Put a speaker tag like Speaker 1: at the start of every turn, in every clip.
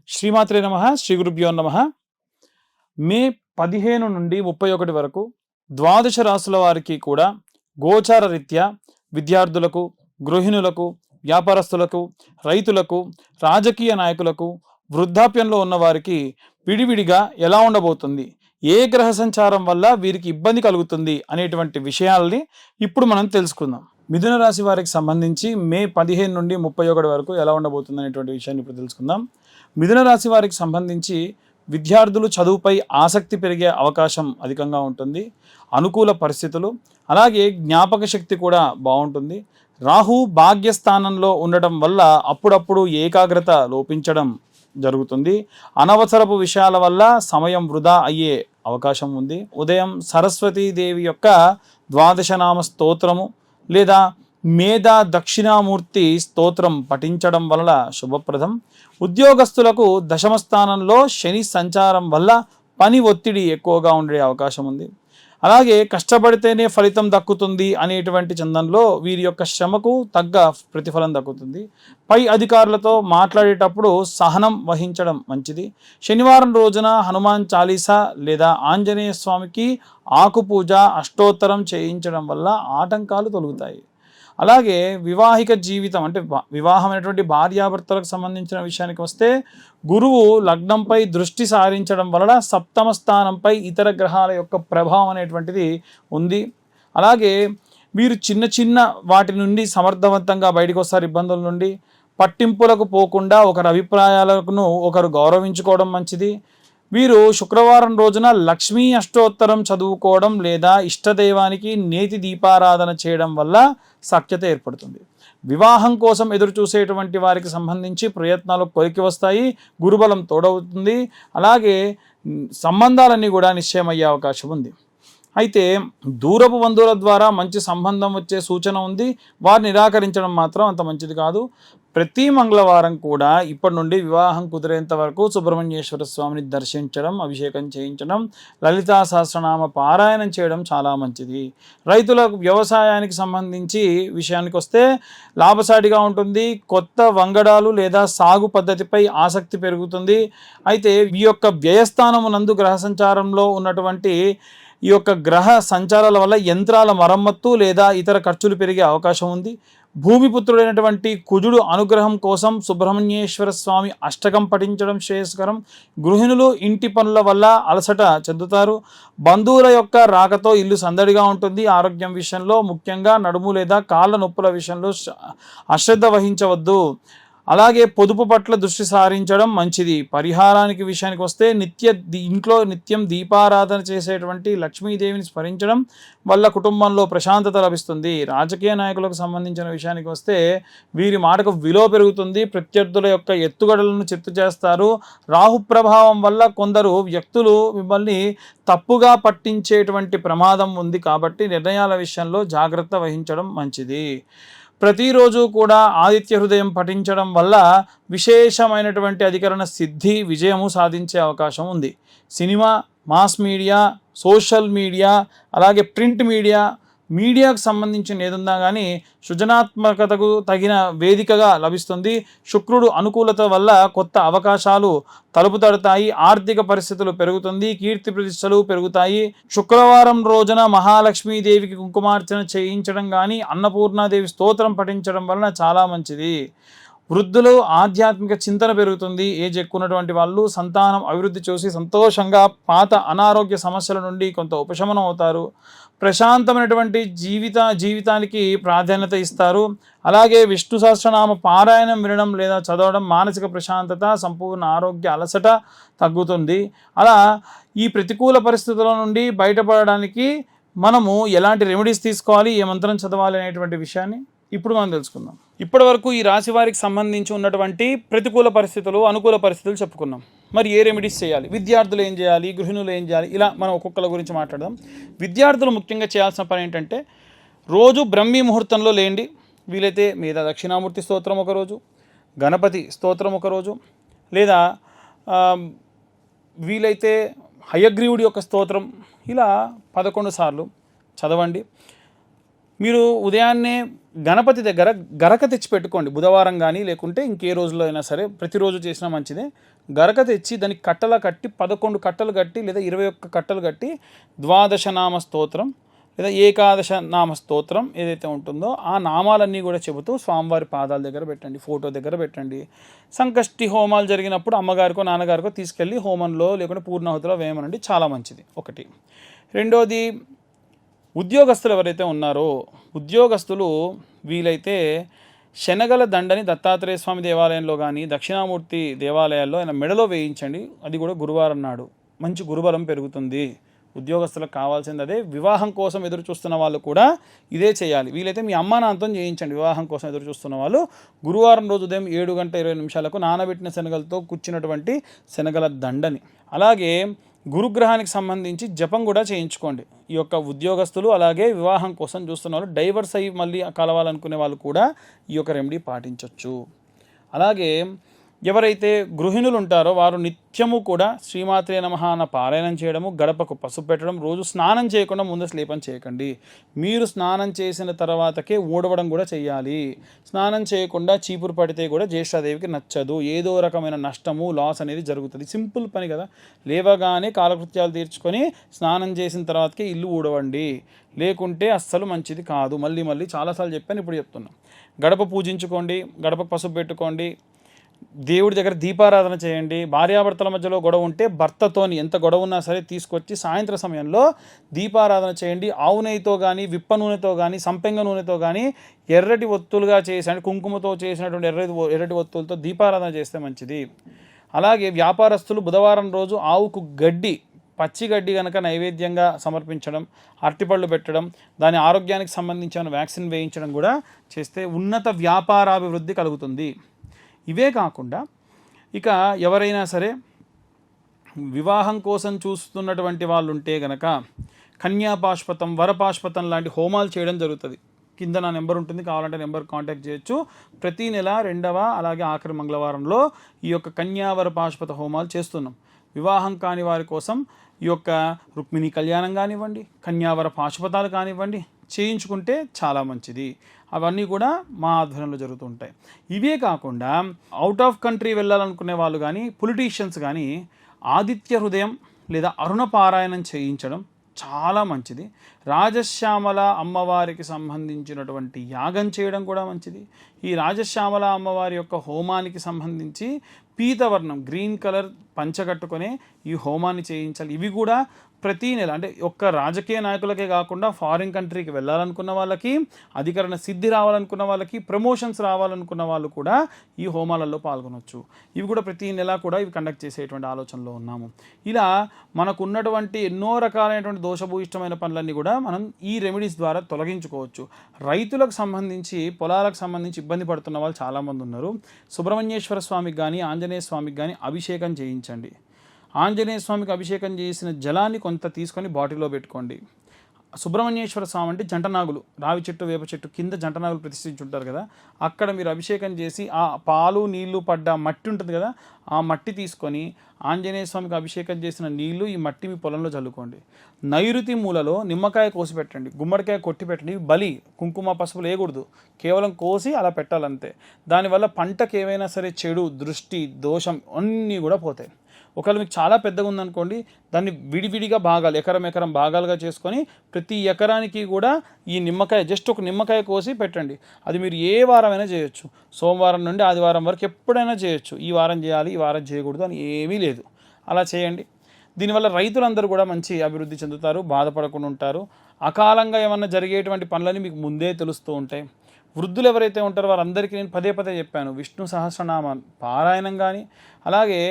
Speaker 1: శ్రీమాత్రే నమః. శ్రీ గురుభ్యో నమః. మే 15 నుండి 31 వరకు ద్వాదశ రాశుల వారికి కూడా గోచార రీత్యా విద్యార్థులకు, గృహిణులకు, వ్యాపారస్తులకు, రైతులకు, రాజకీయ నాయకులకు, వృద్ధాప్యంలో ఉన్న వారికి విడివిడిగా ఎలా ఉండబోతుంది, ఏ గ్రహ సంచారం వల్ల వీరికి ఇబ్బంది కలుగుతుంది అనేటువంటి విషయాల్ని ఇప్పుడు మనం తెలుసుకుందాం. మిథున రాశి వారికి సంబంధించి మే 15 నుండి 31 వరకు ఎలా ఉండబోతుంది అనేటువంటి విషయాన్ని ఇప్పుడు తెలుసుకుందాం. మిథున రాశి వారికి సంబంధించి విద్యార్థులు చదువుపై ఆసక్తి పెరిగే అవకాశం అధికంగా ఉంటుంది. అనుకూల పరిస్థితులు, అలాగే జ్ఞాపక శక్తి కూడా బాగుంటుంది. రాహు భాగ్యస్థానంలో ఉండటం వల్ల అప్పుడప్పుడు ఏకాగ్రత లోపించడం జరుగుతుంది. అనవసరపు విషయాల వల్ల సమయం వృధా అయ్యే అవకాశం ఉంది. ఉదయం సరస్వతీదేవి యొక్క ద్వాదశనామ స్తోత్రము లేదా మేధా దక్షిణామూర్తి స్తోత్రం పఠించడం వల్ల శుభప్రదం. ఉద్యోగస్తులకు దశమ స్థానంలో శని సంచారం వల్ల పని ఒత్తిడి ఎక్కువగా ఉండే అవకాశం ఉంది. అలాగే కష్టపడితేనే ఫలితం దక్కుతుంది అనేటువంటి చందంలో వీరి యొక్క శ్రమకు తగ్గ ప్రతిఫలం దక్కుతుంది. పై అధికారులతో మాట్లాడేటప్పుడు సహనం వహించడం మంచిది. శనివారం రోజున హనుమాన్ చాలీసా లేదా ఆంజనేయ స్వామికి ఆకుపూజ, అష్టోత్తరం చేయించడం వల్ల ఆటంకాలు తొలగుతాయి. అలాగే వివాహిక జీవితం అంటే వివాహమైనటువంటి భార్యాభర్తలకు సంబంధించిన విషయానికి వస్తే గురువు లగ్నంపై దృష్టి సారించడం వలన సప్తమ స్థానంపై ఇతర గ్రహాల యొక్క ప్రభావం అనేటువంటిది ఉంది. అలాగే వీరు చిన్న చిన్న వాటి నుండి సమర్థవంతంగా బయటకు వస్తారు. ఇబ్బందుల నుండి పట్టింపులకు పోకుండా ఒకరి అభిప్రాయాలను ఒకరు గౌరవించుకోవడం మంచిది. వీరు శుక్రవారం రోజున లక్ష్మీ అష్టోత్తరం చదువుకోవడం లేదా ఇష్టదైవానికి నేతి దీపారాధన చేయడం వల్ల సఖ్యత ఏర్పడుతుంది. వివాహం కోసం ఎదురు చూసేటువంటి వారికి సంబంధించి ప్రయత్నాలు కొలికి వస్తాయి. గురుబలం తోడవుతుంది. అలాగే సంబంధాలన్నీ కూడా నిశ్చయమయ్యే అవకాశం ఉంది. అయితే దూరపు బంధువుల ద్వారా మంచి సంబంధం వచ్చే సూచన ఉంది. వారిని నిరాకరించడం మాత్రం అంత మంచిది కాదు. ప్రతి మంగళవారం కూడా ఇప్పటి నుండి వివాహం కుదిరేంత వరకు సుబ్రహ్మణ్యేశ్వర స్వామిని దర్శించడం, అభిషేకం చేయించడం, లలితా సహస్రనామ పారాయణం చేయడం చాలా మంచిది. రైతులకు వ్యవసాయానికి సంబంధించి విషయానికి వస్తే లాభసాటిగా ఉంటుంది. కొత్త వంగడాలు లేదా సాగు పద్ధతిపై ఆసక్తి పెరుగుతుంది. అయితే ఈ యొక్క వ్యయస్థానమునందు గ్రహ సంచారంలో ఉన్నటువంటి ఈ యొక్క గ్రహ సంచారాల వల్ల యంత్రాల మరమ్మత్తు లేదా ఇతర ఖర్చులు పెరిగే అవకాశం ఉంది. భూమిపుత్రుడైనటువంటి కుజుడు అనుగ్రహం కోసం సుబ్రహ్మణ్యేశ్వర స్వామి అష్టకం పఠించడం శ్రేయస్కరం. గృహిణులు ఇంటి పనుల వల్ల అలసట చెందుతారు. బంధువుల యొక్క రాకతో ఇల్లు సందడిగా ఉంటుంది. ఆరోగ్యం విషయంలో ముఖ్యంగా నడుము లేదా కాళ్ళ నొప్పుల విషయంలో అశ్రద్ధ వహించవద్దు. అలాగే పొదుపు పట్ల దృష్టి సారించడం మంచిది. పరిహారానికి విషయానికి వస్తే ఇంట్లో నిత్యం దీపారాధన చేసేటువంటి లక్ష్మీదేవిని స్మరించడం వల్ల కుటుంబంలో ప్రశాంతత లభిస్తుంది. రాజకీయ నాయకులకు సంబంధించిన విషయానికి వస్తే వీరి మాటకు విలువ పెరుగుతుంది. ప్రత్యర్థుల యొక్క ఎత్తుగడలను చిత్తు చేస్తారు. రాహు ప్రభావం వల్ల కొందరు వ్యక్తులు మిమ్మల్ని తప్పుగా పట్టించేటువంటి ప్రమాదం ఉంది. కాబట్టి నిర్ణయాల విషయంలో జాగ్రత్త వహించడం మంచిది. ప్రతిరోజు కూడా ఆదిత్య హృదయం పఠించడం వల్ల విశేషమైనటువంటి అధికరణ సిద్ధి, విజయము సాధించే అవకాశం ఉంది. Cinema, mass media, social media, అలాగే ప్రింట్ మీడియాకు సంబంధించిన ఏదున్నా కానీ సృజనాత్మకతకు తగిన వేదికగా లభిస్తుంది. శుక్రుడు అనుకూలత వల్ల కొత్త అవకాశాలు తలుపు తడతాయి. ఆర్థిక పరిస్థితులు పెరుగుతుంది. కీర్తి ప్రతిష్టలు పెరుగుతాయి. శుక్రవారం రోజున మహాలక్ష్మీదేవికి కుంకుమార్చన చేయించడం కానీ అన్నపూర్ణాదేవి స్తోత్రం పఠించడం వలన చాలా మంచిది. వృద్ధులు ఆధ్యాత్మిక చింతన పెరుగుతుంది. ఏజ్ ఎక్కున్నటువంటి వాళ్ళు సంతానం అభివృద్ధి చూసి సంతోషంగా పాత అనారోగ్య సమస్యల నుండి కొంత ఉపశమనం అవుతారు. ప్రశాంతమైనటువంటి జీవితానికి ప్రాధాన్యత ఇస్తారు. అలాగే విష్ణు సహస్రనామ పారాయణం వినడం లేదా చదవడం మానసిక ప్రశాంతత, సంపూర్ణ ఆరోగ్య అలసట తగ్గుతుంది. అలా ఈ ప్రతికూల పరిస్థితుల నుండి బయటపడడానికి మనము ఎలాంటి రెమెడీస్ తీసుకోవాలి, ఏ మంత్రం చదవాలి అనేటువంటి విషయాన్ని ఇప్పుడు మనం తెలుసుకుందాం. ఇప్పటి వరకు ఈ రాశి వారికి సంబంధించి ఉన్నటువంటి ప్రతికూల పరిస్థితులు, అనుకూల పరిస్థితులు చెప్పుకున్నాం. మరి ఏ రెమెడీస్ చేయాలి, విద్యార్థులు ఏం చేయాలి, గృహిణులు ఏం చేయాలి, ఇలా మనం ఒక్కొక్కల గురించి మాట్లాడదాం. విద్యార్థులు ముఖ్యంగా చేయాల్సిన పని ఏంటంటే రోజు బ్రహ్మీ ముహూర్తంలో లేండి. వీలైతే మీద దక్షిణామూర్తి స్తోత్రం ఒకరోజు, గణపతి స్తోత్రం ఒకరోజు, లేదా వీలైతే హయగ్రీవుడి యొక్క స్తోత్రం ఇలా 11 సార్లు చదవండి. మీరు ఉదయాన్నే గణపతి దగ్గర గరక తెచ్చి పెట్టుకోండి. బుధవారం కానీ లేకుంటే ఇంకే రోజులో అయినా సరే, ప్రతిరోజు చేసినా మంచిదే. గరక తెచ్చి దానికి కట్టలా కట్టి 11 కట్టలు కట్టి లేదా 21 కట్టలు కట్టి ద్వాదశనామ స్తోత్రం లేదా ఏకాదశ నామ స్తోత్రం ఏదైతే ఉంటుందో ఆ నామాలన్నీ కూడా చెబుతూ స్వామివారి పాదాల దగ్గర పెట్టండి, ఫోటో దగ్గర పెట్టండి. సంకష్టి హోమాలు జరిగినప్పుడు అమ్మగారికో నాన్నగారికో తీసుకెళ్ళి హోమంలో లేకుంటే పూర్ణాహుతిలో వేయమనండి, చాలా మంచిది. ఒకటి. రెండోది, ఉద్యోగస్తులు ఎవరైతే ఉన్నారో ఉద్యోగస్తులు వీలైతే శనగల దండని దత్తాత్రేయ స్వామి దేవాలయంలో కానీ దక్షిణామూర్తి దేవాలయాల్లో ఆయన మెడలో వేయించండి. అది కూడా గురువారం నాడు మంచి గురుబలం పెరుగుతుంది. ఉద్యోగస్తులకు కావాల్సింది అదే. వివాహం కోసం ఎదురు చూస్తున్న వాళ్ళు కూడా ఇదే చేయాలి. వీలైతే మీ అమ్మా నాన్నతో చేయించండి. వివాహం కోసం ఎదురు చూస్తున్న వాళ్ళు గురువారం రోజు ఉదయం 7:20 నానబెట్టిన శనగలతో కూర్చున్నటువంటి శనగల దండని. అలాగే గురుగ్రహానికి సంబంధించి జపం కూడా చేయించుకోండి. ఈ యొక్క ఉద్యోగస్తులు అలాగే వివాహం కోసం చూస్తున్న వాళ్ళు, డైవర్స్ అయ్యి మళ్ళీ కలవాలనుకునే వాళ్ళు కూడా ఈ యొక్క రెమెడీ పాటించవచ్చు. అలాగే ఎవరైతే గృహిణులు ఉంటారో వారు నిత్యము కూడా శ్రీమాత్రే నమః అన్న పారాయణం చేయడము, గడపకు పసుపు పెట్టడం, రోజు స్నానం చేయకుండా ముందు స్లేపం చేయకండి. మీరు స్నానం చేసిన తర్వాతకే ఊడవడం కూడా చేయాలి. స్నానం చేయకుండా చీపురు పడితే కూడా జ్యేష్ఠాదేవికి నచ్చదు. ఏదో రకమైన నష్టము, లాస్ అనేది జరుగుతుంది. సింపుల్ పని కదా. లేవగానే కాలకృత్యాలు తీర్చుకొని స్నానం చేసిన తర్వాతకే ఇల్లు ఊడవండి, లేకుంటే అస్సలు మంచిది కాదు. మళ్ళీ చాలాసార్లు చెప్పాను, ఇప్పుడు చెప్తున్నాం. గడప పూజించుకోండి, గడపకు పసుపు పెట్టుకోండి, దేవుడి దగ్గర దీపారాధన చేయండి. భార్యాభర్తల మధ్యలో గొడవ ఉంటే భర్తతోని ఎంత గొడవ ఉన్నా సరే తీసుకొచ్చి సాయంత్రం సమయంలో దీపారాధన చేయండి. ఆవు నెయ్యితో కానీ, విప్ప నూనెతో కానీ, సంపెంగ నూనెతో కానీ ఎర్రటి ఒత్తులుగా చేసి కుంకుమతో చేసినటువంటి ఎర్రటి ఒత్తులతో దీపారాధన చేస్తే మంచిది. అలాగే వ్యాపారస్తులు బుధవారం రోజు ఆవుకు గడ్డి, పచ్చి గడ్డి కనుక నైవేద్యంగా సమర్పించడం, అరటిపళ్ళు పెట్టడం, దాని ఆరోగ్యానికి సంబంధించిన వ్యాక్సిన్ వేయించడం కూడా చేస్తే ఉన్నత వ్యాపారాభివృద్ధి కలుగుతుంది. ఇవే కాకుండా ఇక ఎవరైనా సరే వివాహం కోసం చూస్తున్నటువంటి వాళ్ళు ఉంటే గనక కన్యాపాష్పతం, వరపాష్పతం లాంటి హోమాలు చేయడం జరుగుతుంది. కింద నా నెంబర్ ఉంటుంది, కావాలంటే నెంబర్ కాంటాక్ట్ చేయొచ్చు. ప్రతి నెల 2వ అలాగే ఆఖరి మంగళవారంలో ఈ యొక్క కన్యావర పాష్పత హోమాలు చేస్తున్నాం. వివాహం కాని వారి కోసం ఈ యొక్క రుక్మిణి కళ్యాణం కానివ్వండి, కన్యావర పాశుపతాలు కానివ్వండి చేయించుకుంటే చాలా మంచిది. అవన్నీ కూడా మా ఆధ్వర్యంలో జరుగుతుంటాయి. ఇవే కాకుండా అవుట్ ఆఫ్ కంట్రీ వెళ్ళాలనుకునే వాళ్ళు కానీ, పొలిటీషియన్స్ కానీ ఆదిత్య హృదయం లేదా అరుణ పారాయణం చేయించడం చాలా మంచిది. రాజశ్యామల అమ్మవారికి సంబంధించినటువంటి యాగం చేయడం కూడా మంచిది. ఈ రాజశ్యామల అమ్మవారి యొక్క హోమానికి సంబంధించి పీతవర్ణం, గ్రీన్ కలర్ పంచగట్టుకొని ఈ హోమాన్ని చేయించాలి. ఇవి కూడా ప్రతీ నెల, అంటే ఒక్క రాజకీయ నాయకులకే కాకుండా ఫారిన్ కంట్రీకి వెళ్ళాలనుకున్న వాళ్ళకి, అధికరణ సిద్ధి రావాలనుకున్న వాళ్ళకి, ప్రమోషన్స్ రావాలనుకున్న వాళ్ళు కూడా ఈ హోమాలలో పాల్గొనవచ్చు. ఇవి కూడా ప్రతీ నెల కూడా ఇవి కండక్ట్ చేసేటువంటి ఆలోచనలో ఉన్నాము. ఇలా మనకు ఉన్నటువంటి ఎన్నో రకాలైనటువంటి దోషభూయిష్టమైన పనులన్నీ కూడా మనం ఈ రెమెడీస్ ద్వారా తొలగించుకోవచ్చు. రైతులకు సంబంధించి, పొలాలకు సంబంధించి ఇబ్బంది పడుతున్న వాళ్ళు చాలామంది ఉన్నారు. సుబ్రహ్మణ్యేశ్వర స్వామికి కానీ, ఆంజనేయ స్వామికి కానీ అభిషేకం చేయించండి. ఆంజనేయ స్వామికి అభిషేకం చేసిన జలాన్ని కొంత తీసుకొని బాటిల్లో పెట్టుకోండి. సుబ్రహ్మణ్యేశ్వర స్వామి అంటే జంటనాగులు, రావి చెట్టు, వేప చెట్టు కింద జంటనాగులు ప్రతిష్ఠించుంటారు కదా, అక్కడ మీరు అభిషేకం చేసి ఆ పాలు నీళ్లు పడ్డ మట్టి ఉంటుంది కదా, ఆ మట్టి తీసుకొని ఆంజనేయ స్వామికి అభిషేకం చేసిన నీళ్లు ఈ మట్టి మీ పొలంలో చల్లుకోండి. నైరుతి మూలలో నిమ్మకాయ కోసి పెట్టండి, గుమ్మడికాయ కొట్టి పెట్టండి. బలి, కుంకుమ, పసుపులు వేయకూడదు, కేవలం కోసి అలా పెట్టాలంతే. దానివల్ల పంటకు ఏమైనా సరే చెడు, దృష్టి, దోషం అన్నీ కూడా పోతాయి. ఒకవేళ మీకు చాలా పెద్దగా ఉందనుకోండి, దాన్ని విడివిడిగా భాగాలు, ఎకరం భాగాలుగా చేసుకొని ప్రతి ఎకరానికి కూడా ఈ నిమ్మకాయ, జస్ట్ ఒక నిమ్మకాయ కోసి పెట్టండి. అది మీరు ఏ వారమైనా చేయొచ్చు. సోమవారం నుండి ఆదివారం వరకు ఎప్పుడైనా చేయొచ్చు. ఈ వారం చేయాలి, ఈ వారం చేయకూడదు అని ఏమీ లేదు. అలా చేయండి. దీనివల్ల రైతులందరూ కూడా మంచి అభివృద్ధి చెందుతారు, బాధపడకుండా ఉంటారు. అకాలంగా ఏమన్నా జరిగేటువంటి పనులని మీకు ముందే తెలుస్తూ ఉంటాయి. వృద్ధులు ఎవరైతే ఉంటారో వారందరికీ నేను పదే చెప్పాను, విష్ణు సహస్రనామ పారాయణం కానీ, అలాగే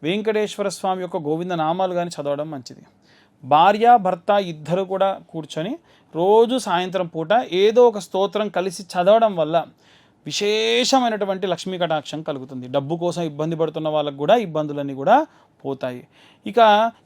Speaker 1: వెంకటేశ్వర స్వామి యొక్క గోవింద నామాలు కానీ చదవడం మంచిది. భార్య భర్త ఇద్దరు కూడా కూర్చొని రోజు సాయంత్రం పూట ఏదో ఒక స్తోత్రం కలిసి చదవడం వల్ల విశేషమైనటువంటి లక్ష్మీ కటాక్షం కలుగుతుంది. డబ్బు కోసం ఇబ్బంది పడుతున్న వాళ్ళకు కూడా ఇబ్బందులన్నీ కూడా పోతాయి. ఇక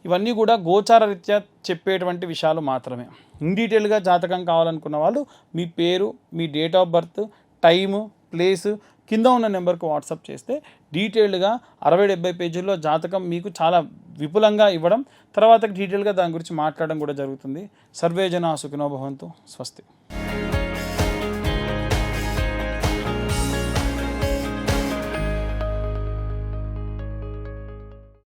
Speaker 1: ఇవన్నీ కూడా గోచార రీత్యా చెప్పేటువంటి విషయాలు మాత్రమే. ఇన్ డీటెయిల్గా జాతకం కావాలనుకున్న వాళ్ళు మీ పేరు, మీ date of birth, time, place కింద ఉన్న నెంబర్కి వాట్సాప్ చేస్తే డీటెయిల్డ్గా 60-70 పేజీల్లో జాతకం మీకు చాలా విపులంగా ఇవ్వడం, తర్వాత డీటెయిల్గా దాని గురించి మాట్లాడడం కూడా జరుగుతుంది. సర్వే జనా సుఖినో భవంతు. స్వస్తి.